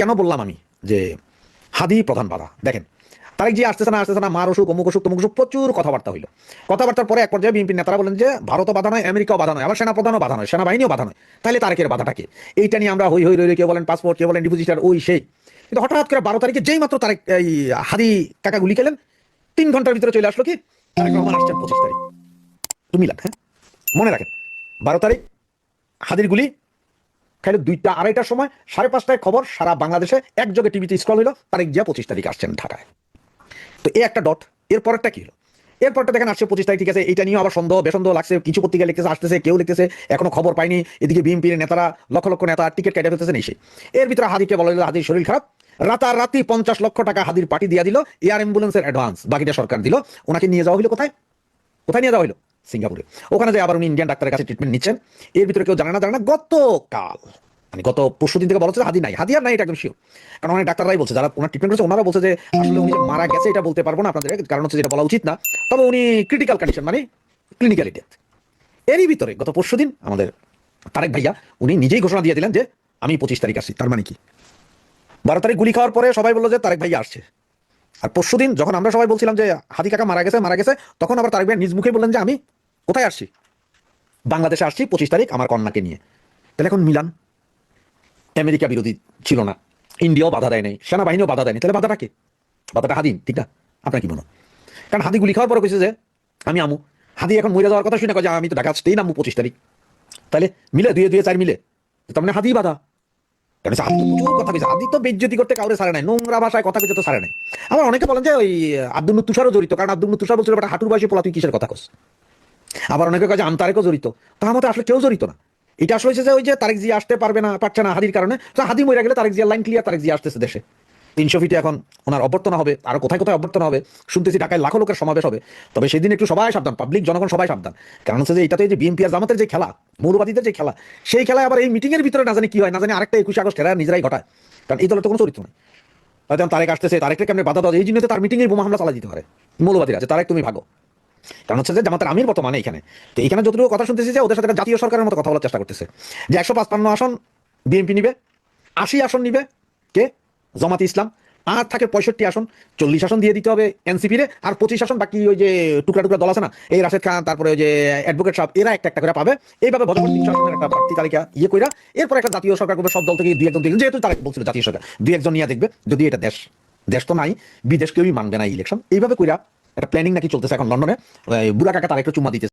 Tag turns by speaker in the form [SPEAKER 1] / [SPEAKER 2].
[SPEAKER 1] কেন বললাম আমি যে হাদি প্রধান বাধা? দেখেন, তারেক জি আসতেছে না, মার অসুখ, অমুক অসুখ, তমুক অসুখ, প্রচুর কথাবার্তা হইলো। কথাবার্তার পরে এক পর্যায়ে বিএনপি নেতারা বলেন যে ভারতও বাধা নয়, আমেরিকাও বাধা নয়, আবার সেনাপ্রধানও বাধা নয়, সেনাবাহিনীও বাধা নয়, তাহলে তারেকের বাধাটাকে? এইটা নিয়ে আমরা হই হই রই কেউ বলেন পাসপোর্ট, কেউ বলেন ডিপোজিটার, ওই সেই। কিন্তু হঠাৎ করে 12 তারিখে যেই মাত্র তারেক এই হাদি কাকা গুলি খেলেন, 3 ঘন্টার ভিতরে চলে আসলো কি তারেক রহমান আসছেন 25 তারিখ। তুমি মিলান, হ্যাঁ, মনে রাখেন 12 তারিখ হাদির গুলি খাইলে 2টা 2:30টার সময়, 5:30টায় খবর সারা বাংলাদেশে একযোগে টিভিতে স্ক্রল হইলো, তারেক জিয়া 25 তারিখ আসছেন ঢাকায়। তো এই একটা ডট। এর পরেরটা কি হলো? এরপরটা দেখেন আসছে 25 তারিখ, ঠিক আছে, এটা নিয়ে আবার সন্দেহ বেসন্দেহ লাগছে, কিছু পত্রিকা লিখতেছে আসতেছে, কেউ লিখতেছে এখনো খবর পাইনি, এদিকে বিএনপির নেতারা লক্ষ লক্ষ নেতা টিকিট কেটে ফেলতেছে নেই। এর ভিতরে হাদিকে বলা হলো হাদির শরীর খারাপ, রাতারাতি 50 লক্ষ টাকা হাদির পার্টি দিয়া দিল, এয়ার অ্যাম্বুলেন্সের অ্যাডভান্স, বাকিটা সরকার দিল। ওনাকে নিয়ে যাওয়া হলো কোথায়? কোথায় নিয়ে যাওয়া হলো? সিঙ্গাপুরে। ওখানে যে আবার উনি ইন্ডিয়ান ডাক্তারের কাছে ট্রিটমেন্ট নিচ্ছেন। এর ভিতরে কেউ জানে না গতকাল মানে গত পরশুদিন থেকে বলা হচ্ছে হাদি নাই, হাদি আর নাই, এটা একদম শিওর। কারণ অনেক ডাক্তাররাই বলছে, যারা ওনার ট্রিটমেন্ট করেছে ওনারা বলছে যে আসলে উনি যে মারা গেছে এটা বলতে পারবো না আপনাদের, কারণ হচ্ছে যেটা বলা উচিত না, তবে উনি ক্রিটিক্যাল কন্ডিশন, মানে ক্লিনিক্যালি ডেথ। এরই ভিতরে গত পরশুদিন আমাদের তারেক ভাইয়া উনি নিজেই ঘোষণা দিয়ে দিলেন যে আমি 25 তারিখ আসছি। তার মানে কি? 12 তারিখ গুলি খাওয়ার পরে সবাই বললো যে তারেক ভাইয়া আসছে। আর পরশুদিন যখন আমরা সবাই বলছিলাম যে হাদি কাকা মারা গেছে, তখন আবার তারেক ভাইয়া নিজ মুখে বললেন যে আমি কোথায় আসছি? বাংলাদেশে আসছি 25 তারিখ আমার কন্যাকে নিয়ে। তাহলে এখন মিলান, আমেরিকা বিরোধী ছিল না, ইন্ডিয়াও বাধা দেয় নাই, সেনাবাহিনীও বাধা দেয়নি, তাহলে বাধাটা কে? বাধাটা হাদি, ঠিক না? আপনার কি মনে হয়? কারণ হাদি গুলি খাওয়ার পরে কইছে যে আমি আমু। হাদি এখন মরে যাওয়ার কথা শুনে কয় যে আমি তো ঢাকা আসতেই নামবো 25 তারিখ। তাহলে মিলে 2 2 4 মিলে, তার মানে হাদি বাধা। কারণ হাদি তো প্রচুর কথা কইছে, হাদি তো বেজ্জতি করতে কাউরে ছাড়ে নাই, নোংরা ভাষায় কথা কইতে তো ছাড়ে নাই। আবার অনেকে বলেন যে ওই আব্দুল তুষারও জড়িত, কারণ আব্দুল তুষার বলছিল একটা হাঁটুর বয়সে পোলা তুই কিসের কথা কস। আবার অনেকে কয় যে আমতারেকও জড়িত, তার মতে আসলে কেউ জড়িত না। এটা আসলে হয়েছে যে ওই যে তারেক জিয়া আসতে পারছে না হাদির কারণে, তো হাদি মরে গেলে তারেক জিয়ার লাইন ক্লিয়ার, তারেক জিয়া আসতেছে দেশে। 300 ফিটে এখন ওনার অভ্যর্থনা হবে, আরো কোথায় কোথায় অভ্যর্থনা হবে শুনতেছি, ঢাকায় লাখো লোকের সমাবেশ হবে। তবে সেদিন একটু সবাই সাবধান, পাবলিক জনগণ সবাই সাবধান। কারণ হচ্ছে যে এটাতে যে বিএনপি আর জামাতের যে খেলা, মৌলবাদীদের যে খেলা, সেই খেলায় আবার এই মিটিং এর ভিতরে না জানি কি হয়, না জানি আরেকটা 21 আগস্ট এরা নিজেরাই ঘটায়। কারণ এই দলের তো কোনো চরিত্র নেই। হয়তো তারেক আসতেছে, তারেককে কেমনে বাধা দেওয়া, এই জন্য তার মিটিং এ বোমা হামলা চালা দিতে পারে মৌলবাদীরা, আছে তারেক তুমি ভাগো। কারণ হচ্ছে যে জামাতের আমির বর্তমানে এখানে, তো এখানে যতটুকু কথা শুনতেছি যে ওদের সাথে জাতীয় সরকারের মতো কথা বলার চেষ্টা করতেছে, যে 155 আসন বিএনপি নিবে, 80 আসন নিবে কে? জামাতে ইসলাম। আর থাকে 65 আসন, 40 আসন দিয়ে দিতে হবে এনসিপি রে, আর 25 আসন বাকি ওই যে টুকরা টুকরা দল আছে না, এই রাশেদ খান, তারপরে ওই যে অ্যাডভোকেট সাহেব, এরা একটা একটা করে পাবে। এইভাবে বছর 300 আসনের একটা প্রার্থী তালিকা কইরা এরপর একটা জাতীয় সরকার করবে, সব দল থেকে 2 1 জন, যেহেতু তারা বলছিল জাতীয় সরকার 2 1 জন নিয়ে দেখবে, যদি এটা দেশ, দেশ তো নাই, বিদেশ কেউই মানবে না ইলেকশন, এইভাবে কইরা একটা প্ল্যানিং নাকি চলতেছে এখন লন্ডনে। বুড়া কাকা তারা একটু চুম্মা দিতেছে।